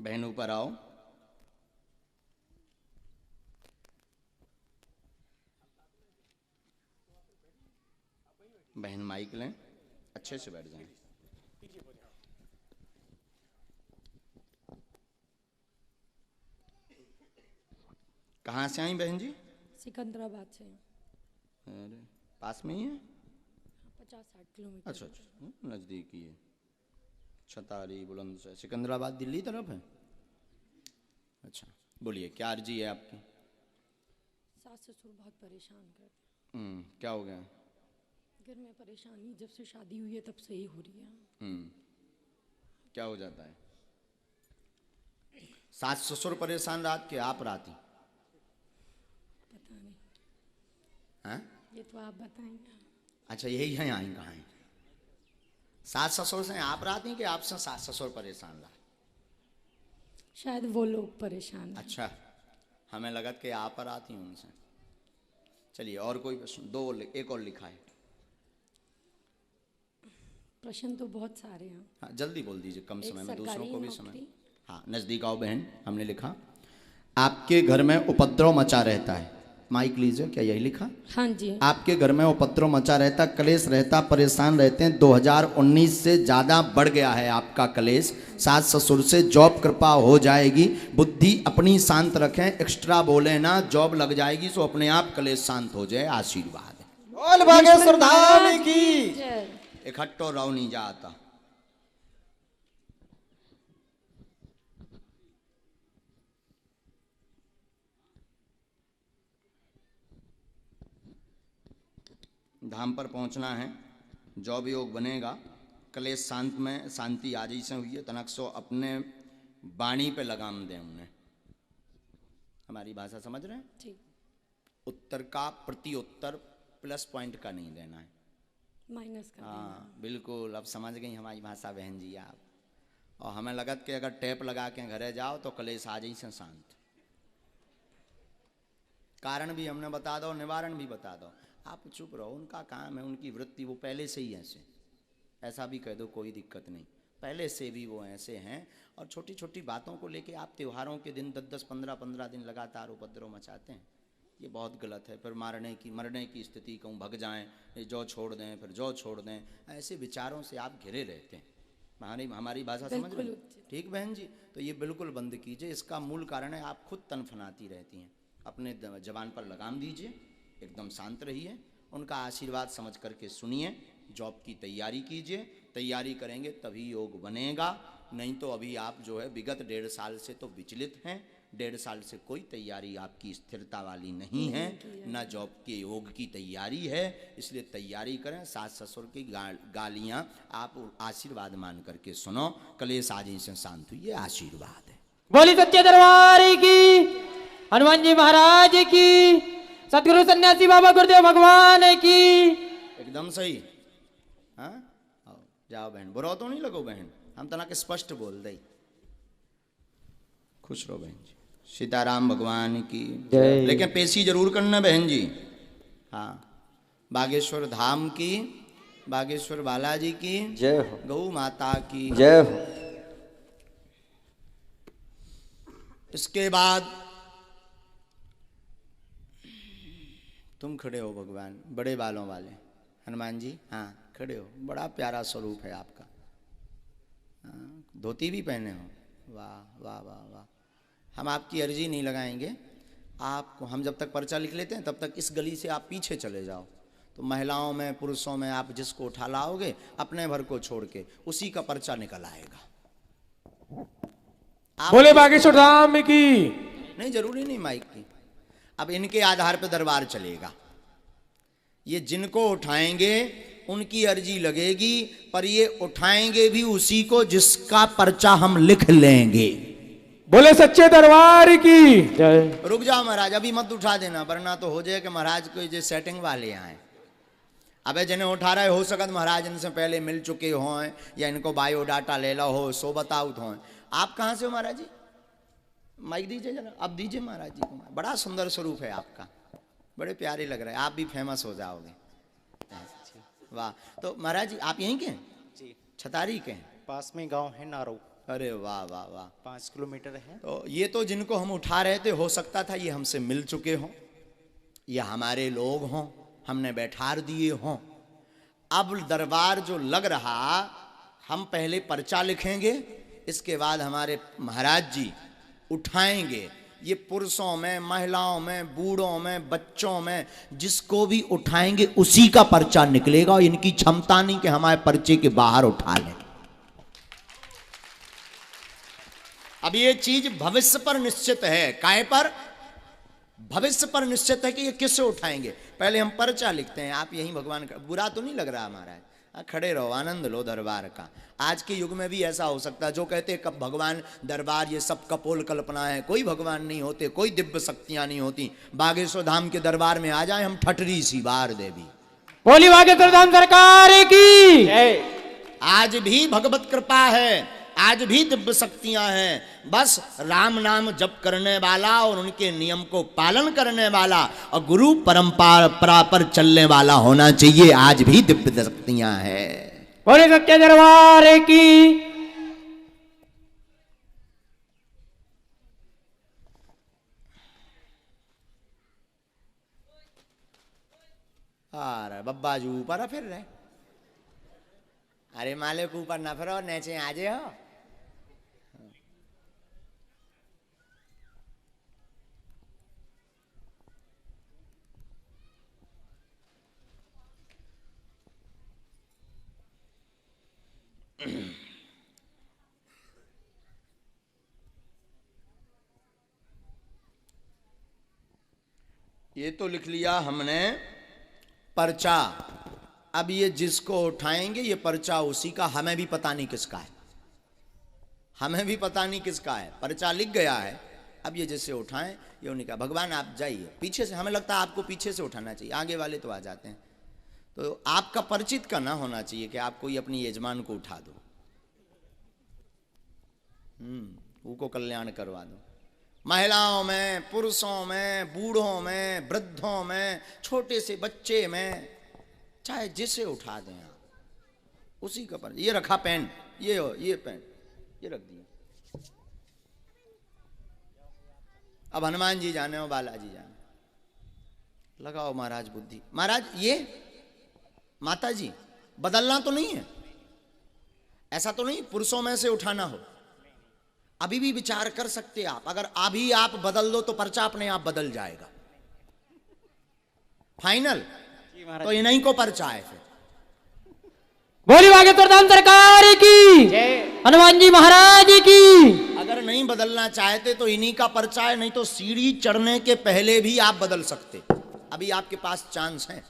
बहन ऊपर आओ। बहन माइक लें, अच्छे से बैठ जाएं। कहाँ से आई बहन जी? सिकंदराबाद से। अरे पास में ही है? 50-60 किलोमीटर। अच्छा अच्छा, नज़दीक ही है। छतारी बुलंदशहर सिकंदराबाद दिल्ली तरफ है। अच्छा, बोलिए क्या अर्जी है आपकी? सास ससुर बहुत परेशान करते हैं। क्या हो गया? घर में परेशानी जब से शादी हुई है तब से ही हो रही है। क्या हो जाता है? सास ससुर परेशान रात के, आप राती? पता नहीं। हैं? ये तो आप बताएंगे। अच्छा, यही है आई कहाँ है? सास ससुर से आप राती कि आपसे सास ससुर परेशान रहा? शायद वो लोग परेशान हैं। अच्छा, हमें लगा कि आप पर आती हूँ उनसे। चलिए और कोई प्रश्न? एक और लिखा है। प्रश्न तो बहुत सारे हैं। हाँ जल्दी बोल दीजिए, कम समय में दूसरों को भी समय। नौकरी। हाँ नज़दीक आओ बहन। हमने लिखा आपके घर में उपद्रव मचा रहता है। माइक लीजिए। क्या यही लिखा? हाँ जी। आपके घर में उपद्रव मचा रहता, कलेश रहता, परेशान रहते हैं। 2019 से ज़्यादा बढ़ गया है आपका कलेश। सास ससुर से जॉब कृपा हो जाएगी। बुद्धि अपनी शांत रखें, एक्स्ट्रा बोले ना, जॉब लग जाएगी सो अपने आप कलेश शांत हो जाए। आशीर्वाद है। बोल बागेश्वर धाम की। इकट्ठो रहो नहीं जाता। धाम पर पहुंचना है, जॉब योग बनेगा, कलेश शांत में शांति आजी से हुई है। तनक सो अपने वाणी पे लगाम दें उन्हें। हमारी भाषा समझ रहे हैं? ठीक। उत्तर का प्रति उत्तर प्लस पॉइंट का नहीं देना है, माइनस का। हाँ बिल्कुल। अब समझ गई हमारी भाषा बहन जी आप। और हमें लगत कि अगर टेप लगा के घरे जाओ तो कलेश आ जाई से शांत। कारण भी हमने बता दो, निवारण भी बता दो। आप चुप रहो, उनका काम है, उनकी वृत्ति, वो पहले से ही ऐसे। ऐसा भी कह दो कोई दिक्कत नहीं, पहले से भी वो ऐसे हैं। और छोटी छोटी बातों को लेके आप त्योहारों के दिन 10-10, 15-15 दिन लगातार उपद्रव मचाते हैं। ये बहुत गलत है। फिर मरने की स्थिति, कहूँ भग जाएं, जो छोड़ दें, फिर जो छोड़ दें, ऐसे विचारों से आप घिरे रहते हैं। हमारी भाषा समझ रहे हैं? ठीक बहन जी, तो ये बिल्कुल बंद कीजिए। इसका मूल कारण है आप खुद तनफनाती रहती हैं। अपने जबान पर लगाम दीजिए, एकदम शांत रहिए, उनका आशीर्वाद समझ करके सुनिए। जॉब की तैयारी कीजिए, तैयारी करेंगे तभी योग बनेगा। नहीं तो अभी आप जो है विगत 1.5 साल से तो विचलित हैं। 1.5 साल से कोई तैयारी आपकी स्थिरता वाली नहीं है, ना जॉब के योग की तैयारी है। इसलिए तैयारी करें। सास ससुर की गालियाँ आप आशीर्वाद मान करके सुनो। कलेश आज से शांत हुई, ये आशीर्वाद है। बोली सच्चे दरबार की, हनुमान जी महाराज की, सतगुरु सन्यासी बाबा गुरुदेव भगवान की। एकदम सही। हाँ जाओ बहन, बुरा तो नहीं लगो बहन, हम तना के स्पष्ट बोल दे। खुश रहो बहन जी। सीताराम भगवान की जय। लेकिन पेशी जरूर करना बहन जी। हाँ, बागेश्वर धाम की, बागेश्वर बालाजी की जय हो, गौ माता की जय हो। इसके बाद तुम खड़े हो भगवान, बड़े बालों वाले हनुमान जी। हाँ खड़े हो, बड़ा प्यारा स्वरूप है आपका। धोती भी पहने हो, वाह वाह वाह वाह। हम आपकी अर्जी नहीं लगाएंगे आपको। हम जब तक पर्चा लिख लेते हैं तब तक इस गली से आप पीछे चले जाओ, तो महिलाओं में पुरुषों में आप जिसको उठा लाओगे अपने भर को छोड़ के उसी का पर्चा निकल आएगा। बोले बागेश्वर धाम की। नहीं जरूरी नहीं माइक की। अब इनके आधार पर दरबार चलेगा। ये जिनको उठाएंगे उनकी अर्जी लगेगी, पर ये उठाएंगे भी उसी को जिसका पर्चा हम लिख लेंगे। बोले सच्चे दरबार की जय। रुक जाओ महाराज, अभी मत उठा देना, वरना तो हो जाए कि महाराज को जो सेटिंग वाले आए। अबे जिन्हें उठा रहे हो सकत महाराज इनसे पहले मिल चुके हों या इनको बायोडाटा ले लो हो, सो बताओ हो। आप कहाँ से हो महाराज जी? माइक दीजिए जरा, अब दीजिए महाराज जी को। बड़ा सुंदर स्वरूप है आपका, बड़े प्यारे लग रहे हैं। आप भी फेमस हो जाओगे। वाह। तो महाराज जी आप यहीं के हैं? जी। छतारी के हैं? पास में गांव है नारो। अरे वाह वाह वाह। 5 किलोमीटर है। तो ये तो जिनको हम उठा रहे थे, हो सकता था ये हमसे मिल चुके हों, ये हमारे लोग हों, हमने बैठार दिए हों। अब दरबार जो लग रहा, हम पहले पर्चा लिखेंगे, इसके बाद हमारे महाराज जी उठाएंगे। ये पुरुषों में, महिलाओं में, बूढ़ों में, बच्चों में, जिसको भी उठाएंगे उसी का पर्चा निकलेगा। और इनकी क्षमता नहीं कि हमारे पर्चे के बाहर उठा लें। अब ये चीज भविष्य पर निश्चित है। काय पर? भविष्य पर निश्चित है कि ये किससे उठाएंगे। पहले हम पर्चा लिखते हैं। आप यही भगवान का, बुरा तो नहीं लग रहा महाराज? खड़े रहो, आनंद लो दरबार का। आज के युग में भी ऐसा हो सकता है, जो कहते हैं कब भगवान दरबार, ये सब कपोल कल्पना है, कोई भगवान नहीं होते, कोई दिव्य शक्तियां नहीं होती। बागेश्वर धाम के दरबार में आ जाए हम, ठटरी सी बार देवी। बोली बागेश्वर धाम सरकार की। आज भी भगवत कृपा है, आज भी दिव्य शक्तियां हैं। बस राम नाम जप करने वाला और उनके नियम को पालन करने वाला और गुरु परंपरा पर चलने वाला होना चाहिए। आज भी दिव्य शक्तियां हैं। बोले सत्य दरबार की। अरे बब्बा जी ऊपर फिर रहे। अरे मालिक ऊपर ना फिरो, नीचे आ जाओ। ये तो लिख लिया हमने पर्चा। अब ये जिसको उठाएंगे ये पर्चा उसी का, हमें भी पता नहीं किसका है, हमें भी पता नहीं किसका है। पर्चा लिख गया है। अब ये जिससे उठाएं, ये उन्हीं का। भगवान आप जाइए पीछे से, हमें लगता है आपको पीछे से उठाना चाहिए, आगे वाले तो आ जाते हैं। तो आपका परिचित का ना होना चाहिए कि आप कोई अपनी यजमान को उठा दो, उनको कल्याण करवा दो। महिलाओं में, पुरुषों में, बूढ़ों में, वृद्धों में, छोटे से बच्चे में, चाहे जिसे उठा दें आप, उसी का पर। ये रखा पेन, ये पेन ये रख दिया। अब हनुमान जी जाने और बालाजी जाने। लगाओ महाराज बुद्धि। महाराज ये माता जी बदलना तो नहीं है, ऐसा तो नहीं पुरुषों में से उठाना हो। अभी भी विचार कर सकते आप, अगर अभी आप बदल दो तो पर्चा अपने आप बदल जाएगा। फाइनल तो इन्हीं को पर्चा है फिर। बोली बागेश्वर धाम सरकार की। हनुमान जी महाराज की। अगर नहीं बदलना चाहते तो इन्हीं का पर्चा है, नहीं तो सीढ़ी चढ़ने के पहले भी आप बदल सकते। अभी आपके पास चांस है।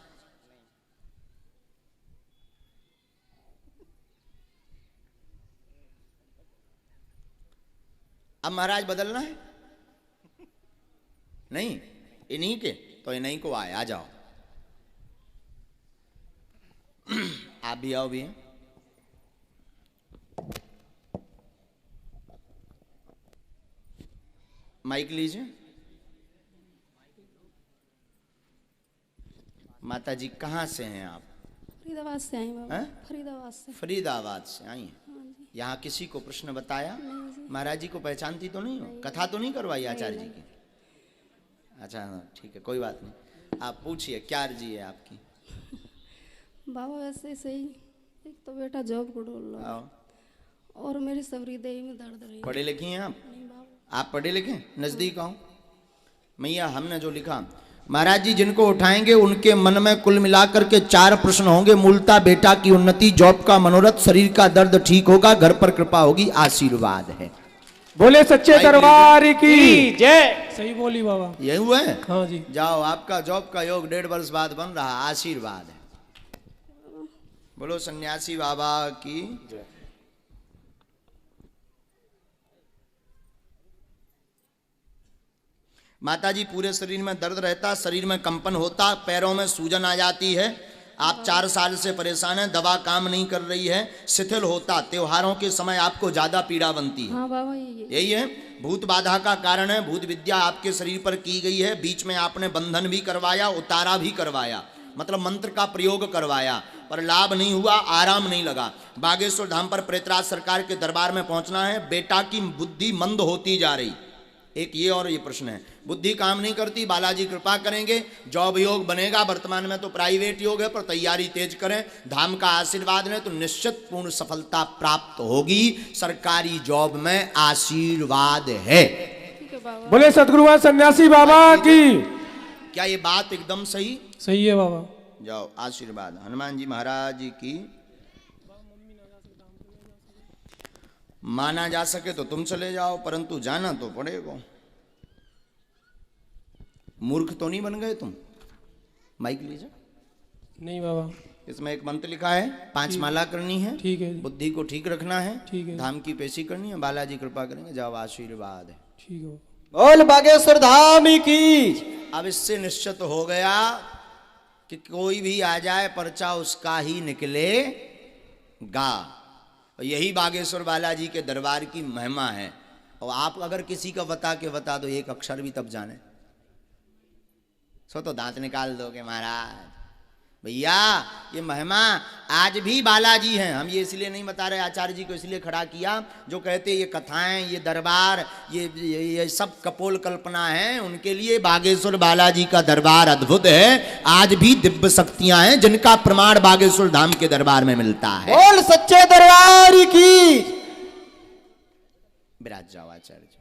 अब महाराज बदलना है नहीं, इन्हीं के तो इन्हीं को आए। आ जाओ, आप भी आओ भी। माइक लीजिए। माता जी कहाँ से हैं आप? फरीदाबाद से आई बाबा। हैं? फरीदाबाद से। फरीदाबाद से आई हैं। यहाँ किसी को प्रश्न बताया? महाराज जी को पहचानती तो नहीं हो? कथा तो नहीं करवाई आचार्य जी की? अच्छा हाँ ठीक है, कोई बात नहीं। आप पूछिए, क्या अर्जी है आपकी? बाबा वैसे सही, एक तो बेटा जॉब को ढूंढ रहा है और मेरी सबरी देही में दर्द रही। पढ़े लिखे हैं आप? नहीं बाबा। आप पढ़े लिखे? नजदीक आओ मैया। हमने जो लिखा, महाराज जी जिनको उठाएंगे उनके मन में कुल मिलाकर के 4 प्रश्न होंगे। मूलता बेटा की उन्नति, जॉब का मनोरथ, शरीर का दर्द ठीक होगा, घर पर कृपा होगी, आशीर्वाद है। बोले सच्चे दरबार की जय। सही बोली बाबा। यही हुआ है? हाँ जी। जाओ, आपका जॉब का योग 1.5 वर्ष बाद बन रहा, आशीर्वाद है। बोलो सन्यासी बाबा की। माता जी पूरे शरीर में दर्द रहता, शरीर में कंपन होता, पैरों में सूजन आ जाती है। आप 4 साल से परेशान हैं, दवा काम नहीं कर रही है, शिथिल होता, त्योहारों के समय आपको ज्यादा पीड़ा बनती है। हाँ बाबा यही है, भूत बाधा का कारण है। भूत विद्या आपके शरीर पर की गई है। बीच में आपने बंधन भी करवाया, उतारा भी करवाया, मतलब मंत्र का प्रयोग करवाया। पर लाभ नहीं हुआ, आराम नहीं लगा। बागेश्वर धाम पर प्रेतराज सरकार के दरबार में पहुंचना है। बेटा की बुद्धि मंद होती जा रही, एक ये और ये प्रश्न है, बुद्धि काम नहीं करती, बालाजी कृपा करेंगे, जॉब योग बनेगा। वर्तमान में तो प्राइवेट योग है, पर तैयारी तेज करें, धाम का आशीर्वाद लें तो निश्चित पूर्ण सफलता प्राप्त होगी। सरकारी जॉब में आशीर्वाद है। ठीक है बाबा। बोले सतगुरुवान सन्यासी बाबा की। क्या ये बात एकदम सही? सही है बाबा। जाओ, आशीर्वाद हनुमान जी महाराज की। माना जा सके तो तुम चले जाओ, परंतु जाना तो पड़ेगा। मूर्ख तो नहीं बन गए तुम? माइक लीजिए। नहीं बाबा। इसमें एक मंत्र लिखा है, 5 माला करनी है, ठीक है। बुद्धि को ठीक रखना है, ठीक है। धाम की पेशी करनी है, बालाजी कृपा करेंगे। जाओ, आशीर्वाद है। ठीक है। बोल बागेश्वर धाम की। अब इससे निश्चित हो गया कि कोई भी आ जाए पर्चा उसका ही निकलेगा। यही बागेश्वर बालाजी के दरबार की महिमा है। और आप अगर किसी का बता दो एक अक्षर भी, तब जाने सो तो दांत निकाल दोगे महाराज। भैया ये महिमा आज भी बालाजी हैं। हम ये इसलिए नहीं बता रहे, आचार्य जी को इसलिए खड़ा किया, जो कहते ये कथाएं, ये दरबार, ये सब कपोल कल्पना है, उनके लिए बागेश्वर बालाजी का दरबार अद्भुत है। आज भी दिव्य शक्तियां हैं जिनका प्रमाण बागेश्वर धाम के दरबार में मिलता है। बोल सच्चे दरबार की। विराज जाओ आचार्य जी।